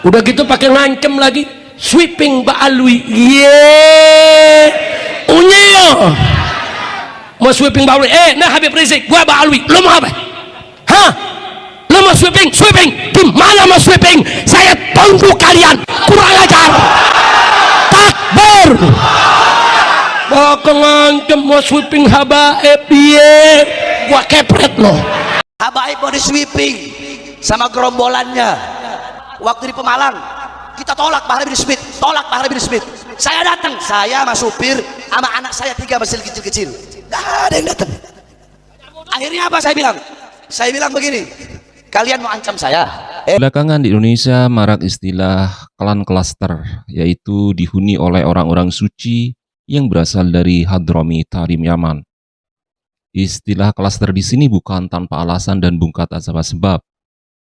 Udah gitu pakai ngancem lagi, sweeping Mbak Alwi. Ye, unyi mau sweeping Mbak Alwi. Nah Habib Rizik, gua Mbak Alwi, lo mau apa? Hah? Lo mau sweeping? Sweeping? Di mana mau sweeping? Saya tunggu kalian, kurang ajar. Takbir. Bakal ngancem mau sweeping habaib. Ye, gua kepret lo. Habaib mau di sweeping sama gerombolannya. Waktu di Pemalang kita tolak Bahar bin Smith, tolak Bahar bin Smith. Saya datang, saya sama supir sama anak saya 3 masih kecil-kecil, nggak ada yang datang. Akhirnya apa saya bilang? Saya bilang begini, kalian mau ancam saya? Belakangan di Indonesia marak istilah klan klaster, yaitu dihuni oleh orang-orang suci yang berasal dari Hadhrami Tarim Yaman. Istilah klaster di sini bukan tanpa alasan dan bukan tanpa sebab,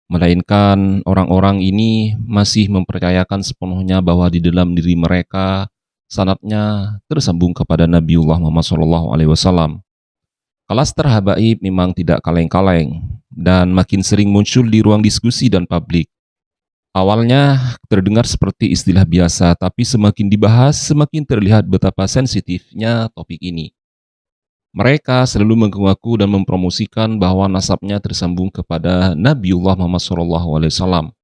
melainkan orang-orang ini masih mempercayakan sepenuhnya bahwa di dalam diri mereka sanadnya tersambung kepada Nabiullah Muhammad SAW. Klaster habaib memang tidak kaleng-kaleng dan makin sering muncul di ruang diskusi dan publik. Awalnya terdengar seperti istilah biasa, tapi semakin dibahas semakin terlihat betapa sensitifnya topik ini. Mereka selalu mengaku dan mempromosikan bahwa nasabnya tersambung kepada Nabiullah Muhammad SAW.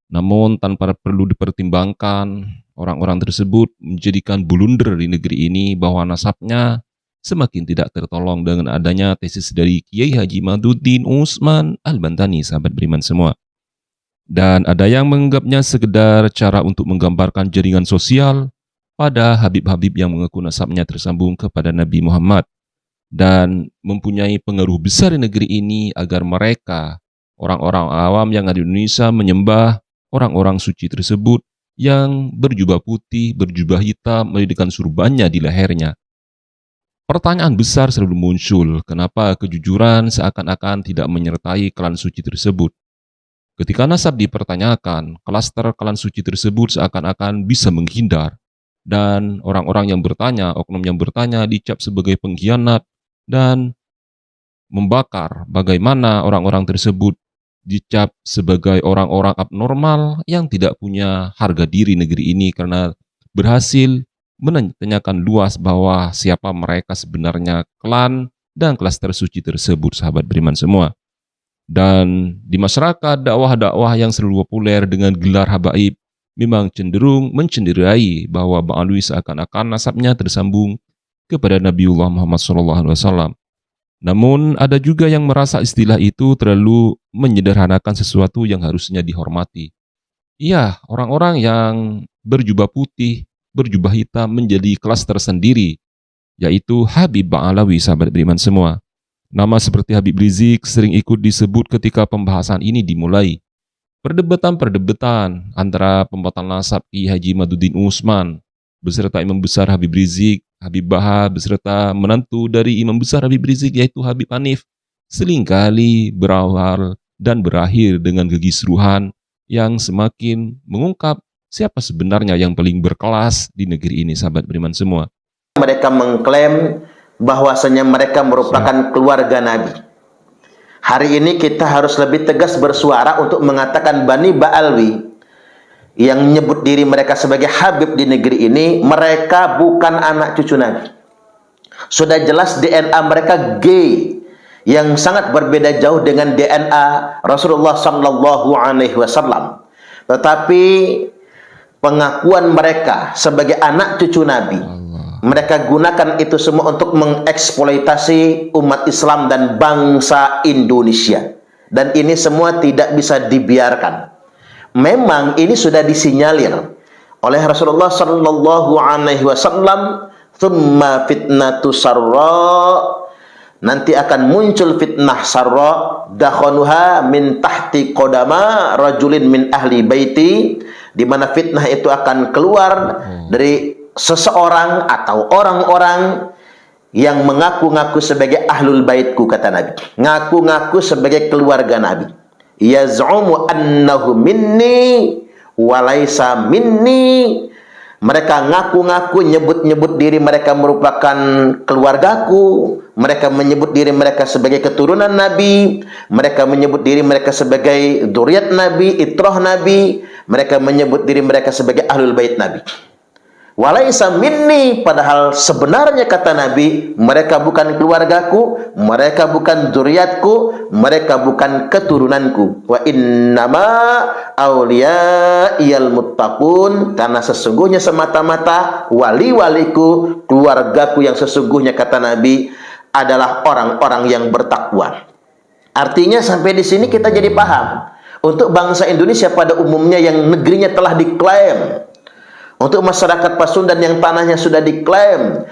Namun tanpa perlu dipertimbangkan, orang-orang tersebut menjadikan blunder di negeri ini bahwa nasabnya semakin tidak tertolong dengan adanya tesis dari Kiai Haji Maduddin Usman Al-Bantani, sahabat beriman semua. Dan ada yang menganggapnya sekedar cara untuk menggambarkan jaringan sosial pada Habib-Habib yang mengaku nasabnya tersambung kepada Nabi Muhammad, dan mempunyai pengaruh besar di negeri ini agar mereka, orang-orang awam yang ada di Indonesia, menyembah orang-orang suci tersebut yang berjubah putih, berjubah hitam, mendirikan surbannya di lehernya. Pertanyaan besar selalu muncul, kenapa kejujuran seakan-akan tidak menyertai klan suci tersebut? Ketika nasab dipertanyakan, klaster klan suci tersebut seakan-akan bisa menghindar, dan orang-orang yang bertanya, oknum yang bertanya dicap sebagai pengkhianat dan membakar. Bagaimana orang-orang tersebut dicap sebagai orang-orang abnormal yang tidak punya harga diri negeri ini karena berhasil menanyakan luas bahwa siapa mereka sebenarnya, klan dan klaster suci tersebut, sahabat beriman semua. Dan di masyarakat, dakwah-dakwah yang selalu populer dengan gelar habaib memang cenderung mencenderai bahwa Bang Alwi seakan-akan nasabnya tersambung kepada Nabiullah Muhammad SAW. Namun ada juga yang merasa istilah itu terlalu menyederhanakan sesuatu yang harusnya dihormati. Iya, orang-orang yang berjubah putih, berjubah hitam menjadi kelas tersendiri, yaitu Habib Bang Alawi, sahabat beriman semua. Nama seperti Habib Rizik sering ikut disebut ketika pembahasan ini dimulai. Perdebatan antara pembatal nasab Kiai Haji Maduddin Usman beserta Imam Besar Habib Rizik, Habib Bahar beserta menantu dari Imam Besar Habib Rizik yaitu Habib Hanif seringkali berawal dan berakhir dengan kegisruhan yang semakin mengungkap siapa sebenarnya yang paling berkelas di negeri ini, sahabat beriman semua. Mereka mengklaim bahwasanya mereka merupakan keluarga Nabi. Hari ini kita harus lebih tegas bersuara untuk mengatakan Bani Ba'alwi yang menyebut diri mereka sebagai Habib di negeri ini, mereka bukan anak cucu Nabi. Sudah jelas DNA mereka gay, yang sangat berbeda jauh dengan DNA Rasulullah Sallallahu Alaihi Wasallam. Tetapi pengakuan mereka sebagai anak cucu Nabi, mereka gunakan itu semua untuk mengeksploitasi umat Islam dan bangsa Indonesia. Dan ini semua tidak bisa dibiarkan. Memang ini sudah disinyalir oleh Rasulullah Sallallahu Alaihi Wasallam, "Tsumma fitnatu sarra", nanti akan muncul fitnah sarra, dakhanuha min tahti qadama rajulin min ahli baiti, di mana fitnah itu akan keluar dari seseorang atau orang-orang yang mengaku-ngaku sebagai ahlul baitku, kata Nabi, ngaku-ngaku sebagai keluarga Nabi. Yaz'umu annahu minni walaysa minni. Mereka ngaku-ngaku, nyebut-nyebut diri mereka merupakan keluargaku. Mereka menyebut diri mereka sebagai keturunan Nabi. Mereka menyebut diri mereka sebagai dzurriyyat Nabi, itrah Nabi. Mereka menyebut diri mereka sebagai ahlul bait Nabi. Walaisa minni, padahal sebenarnya kata Nabi, mereka bukan keluargaku, mereka bukan zuriatku, mereka bukan keturunanku. Wa innama awliyaiyal muttaqun, karena sesungguhnya semata-mata wali-waliku, keluargaku yang sesungguhnya kata Nabi adalah orang-orang yang bertakwa. Artinya sampai di sini kita jadi paham, untuk bangsa Indonesia pada umumnya yang negerinya telah diklaim, untuk masyarakat Pasundan yang tanahnya sudah diklaim,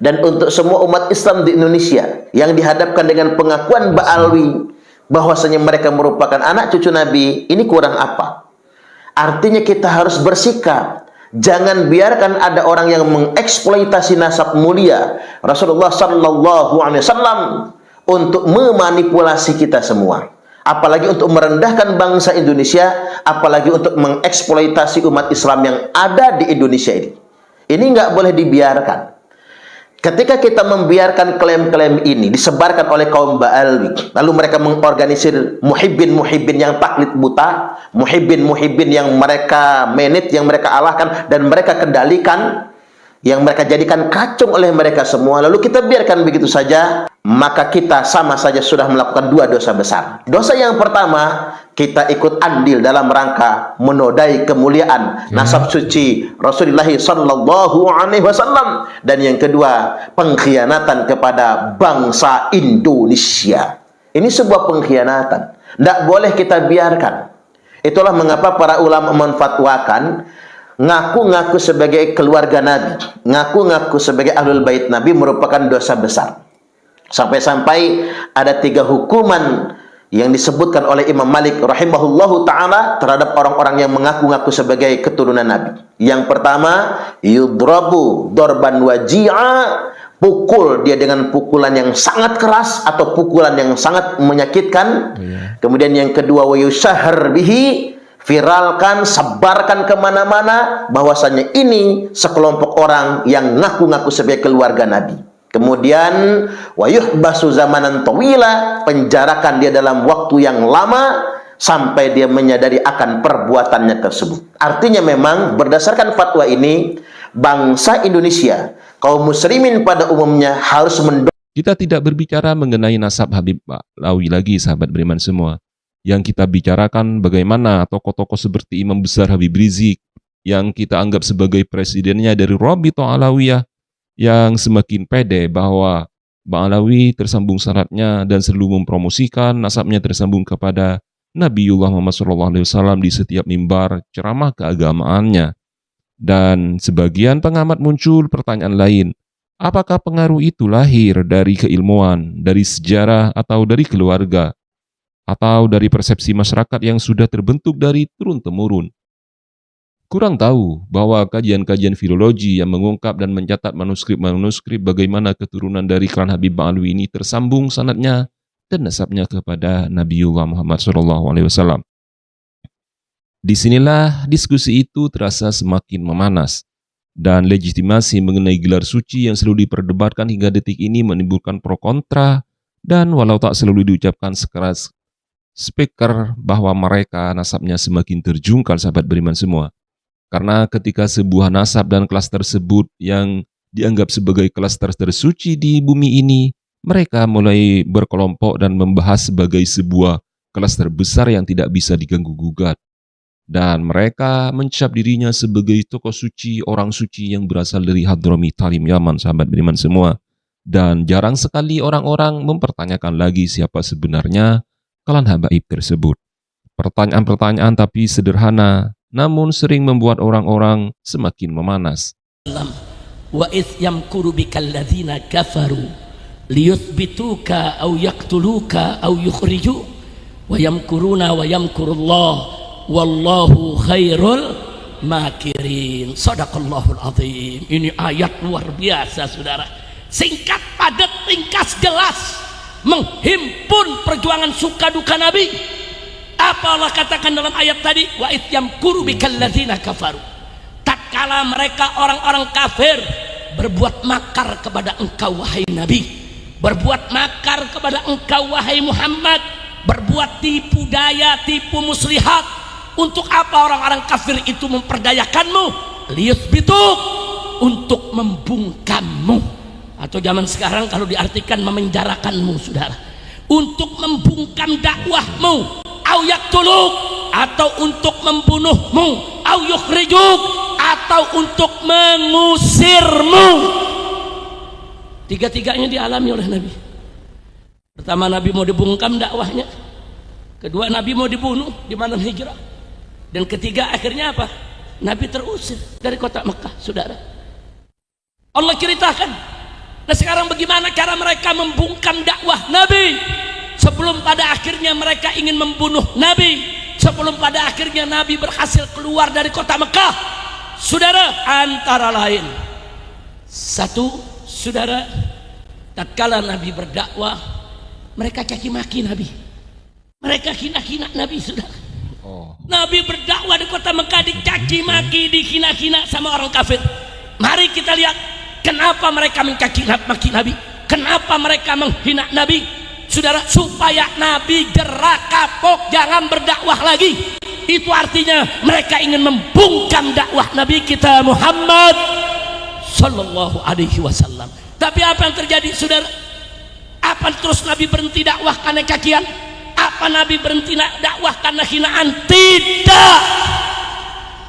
dan untuk semua umat Islam di Indonesia yang dihadapkan dengan pengakuan Ba'alwi bahwasanya mereka merupakan anak cucu Nabi, ini kurang apa? Artinya kita harus bersikap, jangan biarkan ada orang yang mengeksploitasi nasab mulia Rasulullah sallallahu alaihi wasallam untuk memanipulasi kita semua. Apalagi untuk merendahkan bangsa Indonesia, apalagi untuk mengeksploitasi umat Islam yang ada di Indonesia ini. Ini nggak boleh dibiarkan. Ketika kita membiarkan klaim-klaim ini disebarkan oleh kaum Ba'alwi, lalu mereka mengorganisir muhibbin-muhibbin yang taklid buta, muhibbin-muhibbin yang mereka menit, yang mereka alahkan, dan mereka kendalikan, yang mereka jadikan kacung oleh mereka semua, lalu kita biarkan begitu saja, maka kita sama saja sudah melakukan dua dosa besar. Dosa yang pertama, kita ikut andil dalam rangka menodai kemuliaan nasab suci Rasulullah sallallahu alaihi wasallam, dan yang kedua, pengkhianatan kepada bangsa Indonesia. Ini sebuah pengkhianatan, tidak boleh kita biarkan. Itulah mengapa para ulama menfatwakan ngaku-ngaku sebagai keluarga Nabi, ngaku-ngaku sebagai ahlul bait Nabi merupakan dosa besar. Sampai-sampai ada 3 hukuman yang disebutkan oleh Imam Malik rahimahullahu ta'ala terhadap orang-orang yang mengaku-ngaku sebagai keturunan Nabi. Yang pertama, yudrabu dorban waji'a, pukul dia dengan pukulan yang sangat keras atau pukulan yang sangat menyakitkan. Kemudian yang kedua, wa yusyahar bihi, viralkan, sebarkan kemana-mana bahwasanya ini sekelompok orang yang ngaku-ngaku sebagai keluarga Nabi. Kemudian wayuh basu zamanan tawila, penjarakan dia dalam waktu yang lama sampai dia menyadari akan perbuatannya tersebut. Artinya memang berdasarkan fatwa ini, bangsa Indonesia, kaum muslimin pada umumnya harus Kita tidak berbicara mengenai nasab Habib Ba'alwi lagi, sahabat beriman semua. Yang kita bicarakan bagaimana tokoh-tokoh seperti Imam Besar Habib Rizik yang kita anggap sebagai presidennya dari Rabithah Alawiyah, yang semakin pede bahwa Ba'alwi tersambung sanadnya dan selalu mempromosikan nasabnya tersambung kepada Nabiullah Muhammad SAW di setiap mimbar ceramah keagamaannya. Dan sebagian pengamat muncul pertanyaan lain, apakah pengaruh itu lahir dari keilmuan, dari sejarah, atau dari keluarga, atau dari persepsi masyarakat yang sudah terbentuk dari turun-temurun? Kurang tahu bahwa kajian-kajian filologi yang mengungkap dan mencatat manuskrip-manuskrip bagaimana keturunan dari klan Habib Ba'alwi ini tersambung sanadnya dan nasabnya kepada Nabiullah Muhammad SAW. Disinilah diskusi itu terasa semakin memanas, dan legitimasi mengenai gelar suci yang selalu diperdebatkan hingga detik ini menimbulkan pro kontra, dan walau tak selalu diucapkan sekeras speaker bahwa mereka nasabnya semakin terjungkal, sahabat beriman semua. Karena ketika sebuah nasab dan kelas tersebut yang dianggap sebagai klaster tersuci di bumi ini, mereka mulai berkelompok dan membahas sebagai sebuah klaster besar yang tidak bisa diganggu-gugat. Dan mereka mencap dirinya sebagai tokoh suci, orang suci yang berasal dari Hadhrami Tarim Yaman, sahabat beriman semua. Dan jarang sekali orang-orang mempertanyakan lagi siapa sebenarnya klan habaib tersebut. Pertanyaan-pertanyaan tapi sederhana, namun sering membuat orang-orang semakin memanas. Wa idh yamkuru bikal ladzina kafaru liyuthbituka aw yaqtuluka aw yukhriju wa yamkuruna wa yamkurullah wallahu khairul makirin. Shadaqallahul azim. Ini ayat luar biasa, saudara. Singkat, padat, ringkas, jelas, menghimpun perjuangan suka duka Nabi. Apa Allah katakan dalam ayat tadi? Wa idh yamkuru bikal ladzina kafaru. Tatkala mereka orang-orang kafir berbuat makar kepada engkau wahai Nabi, berbuat makar kepada engkau wahai Muhammad, berbuat tipu daya, tipu muslihat Untuk apa orang-orang kafir itu memperdayakanmu? Liyuthbituk, untuk membungkammu. Atau zaman sekarang kalau diartikan memenjarakanmu, saudara. Untuk membungkam dakwahmu. Au yaktuluk, atau untuk membunuhmu. Au yukhrijuk, atau untuk mengusirmu. Tiga-tiganya dialami oleh Nabi. Pertama, Nabi mau dibungkam dakwahnya. Kedua, Nabi mau dibunuh di malam hijrah. Dan ketiga, akhirnya apa? Nabi terusir dari kota Mekah, saudara. Allah ceritakan. Nah, sekarang bagaimana cara mereka membungkam dakwah Nabi? Sebelum pada akhirnya mereka ingin membunuh Nabi, sebelum pada akhirnya Nabi berhasil keluar dari kota Mekah, saudara, antara lain satu, saudara, tatkala Nabi berdakwah, mereka caci maki Nabi, mereka hina-hina Nabi, saudara. Nabi berdakwah di kota Mekah dicaci maki, dihina-hina sama orang kafir. Mari kita lihat kenapa mereka mencaci maki Nabi, kenapa mereka menghina Nabi, saudara, supaya Nabi jerak kapok, jangan berdakwah lagi. Itu artinya mereka ingin membungkam dakwah Nabi kita Muhammad sallallahu alaihi wasallam. Tapi apa yang terjadi, saudara? Apa terus Nabi berhenti dakwah karena cacian? Apa Nabi berhenti dakwah karena hinaan? Tidak.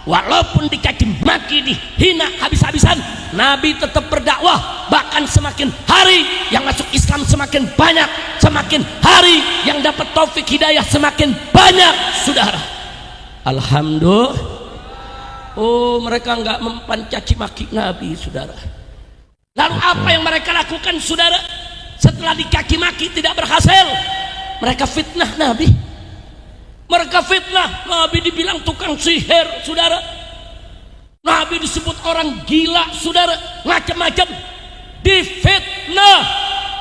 Walaupun dicaci maki, dihina habis-habisan, Nabi tetap berdakwah. Bahkan semakin hari yang masuk Islam semakin banyak, semakin hari yang dapat taufik hidayah semakin banyak, saudara. Alhamdulillah. Oh, mereka enggak mempan caci maki Nabi, saudara. Lalu apa yang mereka lakukan, saudara? Setelah dicaci maki tidak berhasil, mereka fitnah Nabi. Mereka fitnah Nabi, dibilang tukang sihir, saudara. Nabi disebut orang gila, saudara. Macam-macam difitnah.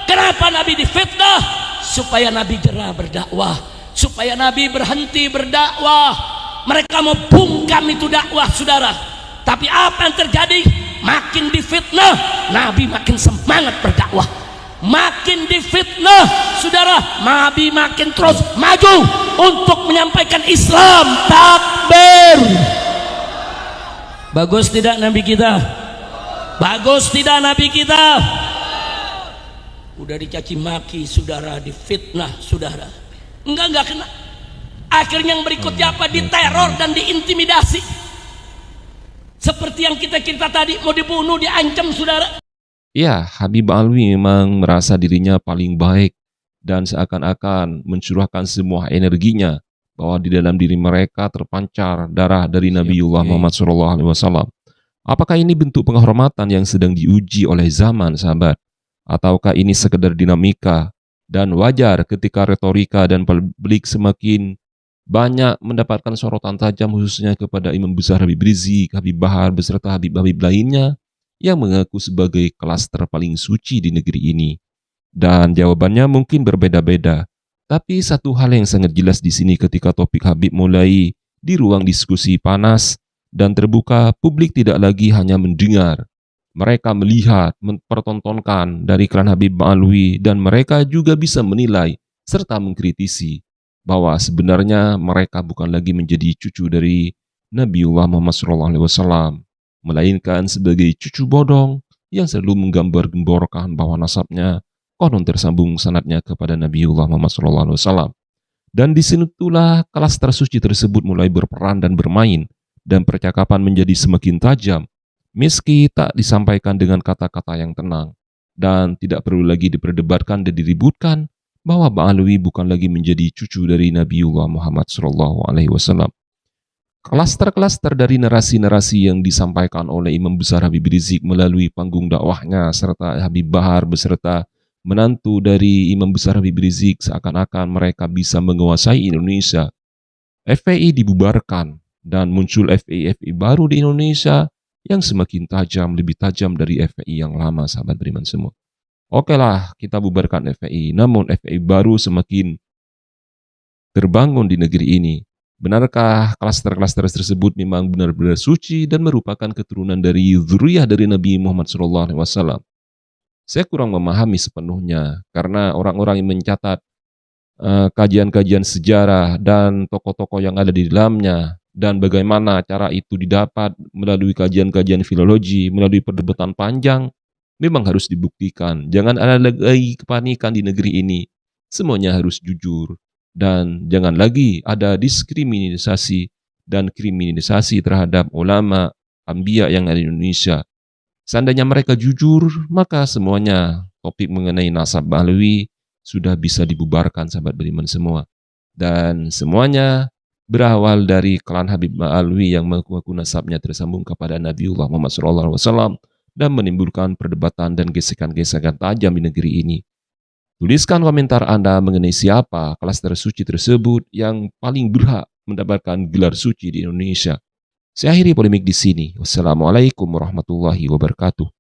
Kenapa Nabi difitnah? Supaya Nabi jerah berdakwah, supaya Nabi berhenti berdakwah. Mereka mau bungkam itu dakwah, saudara. Tapi apa yang terjadi? Makin difitnah, Nabi makin semangat berdakwah. Makin difitnah, saudara, Nabi makin terus maju untuk menyampaikan Islam. Takbir. Bagus tidak Nabi kita? Bagus tidak Nabi kita? Udah dicaci maki, saudara, difitnah, saudara, enggak kena. Akhirnya yang berikutnya apa? Diteror dan diintimidasi. Seperti yang kita cerita tadi, mau dibunuh, diancam, saudara. Ya, Habib Alwi memang merasa dirinya paling baik dan seakan-akan mencurahkan semua energinya bahwa di dalam diri mereka terpancar darah dari Nabiullah Muhammad SAW. Apakah ini bentuk penghormatan yang sedang diuji oleh zaman, sahabat? Ataukah ini sekedar dinamika dan wajar ketika retorika dan publik semakin banyak mendapatkan sorotan tajam khususnya kepada Imam Besar Habib Rizik, Habib Bahar beserta Habib-Habib lainnya yang mengaku sebagai klaster paling suci di negeri ini? Dan jawabannya mungkin berbeda-beda. Tapi satu hal yang sangat jelas di sini ketika topik Habib mulai di ruang diskusi panas dan terbuka, publik tidak lagi hanya mendengar. Mereka melihat, mempertontonkan dari klan Habib Alwi, dan mereka juga bisa menilai serta mengkritisi bahwa sebenarnya mereka bukan lagi menjadi cucu dari Nabiullah Muhammad SAW, melainkan sebagai cucu bodong yang selalu menggambar-gemborkan bahwa nasabnya konon tersambung sanadnya kepada Nabiullah Muhammad SAW. Dan disitulah klaster suci tersebut mulai berperan dan bermain, dan percakapan menjadi semakin tajam, meski tak disampaikan dengan kata-kata yang tenang, dan tidak perlu lagi diperdebatkan dan diributkan bahwa Ba'alwi bukan lagi menjadi cucu dari Nabiullah Muhammad SAW. Klaster-klaster dari narasi-narasi yang disampaikan oleh Imam Besar Habib Rizik melalui panggung dakwahnya serta Habib Bahar beserta menantu dari Imam Besar Habib Rizik seakan-akan mereka bisa menguasai Indonesia. FPI dibubarkan dan muncul FPI baru di Indonesia yang semakin tajam, lebih tajam dari FPI yang lama, sahabat beriman semua. Oke lah, kita bubarkan FPI, namun FPI baru semakin terbangun di negeri ini. Benarkah klaster-klaster tersebut memang benar-benar suci dan merupakan keturunan dari zuriyah dari Nabi Muhammad SAW? Saya kurang memahami sepenuhnya, karena orang-orang yang mencatat kajian-kajian sejarah dan tokoh-tokoh yang ada di dalamnya Dan bagaimana cara itu didapat melalui kajian-kajian filologi, melalui perdebatan panjang, memang harus dibuktikan. Jangan ada lagi kepanikan di negeri ini. Semuanya harus jujur. Dan jangan lagi ada diskriminasi dan kriminalisasi terhadap ulama, anbiya yang ada di Indonesia. Seandainya mereka jujur, maka semuanya topik mengenai nasab Ba'alwi sudah bisa dibubarkan, sahabat beriman semua. Dan semuanya berawal dari klan Habib Ba'alwi yang mengaku nasabnya tersambung kepada Nabiullah Muhammad SAW dan menimbulkan perdebatan dan gesekan-gesekan tajam di negeri ini. Tuliskan komentar Anda mengenai siapa klaster suci tersebut yang paling berhak mendapatkan gelar suci di Indonesia. Saya akhiri polemik di sini. Wassalamualaikum warahmatullahi wabarakatuh.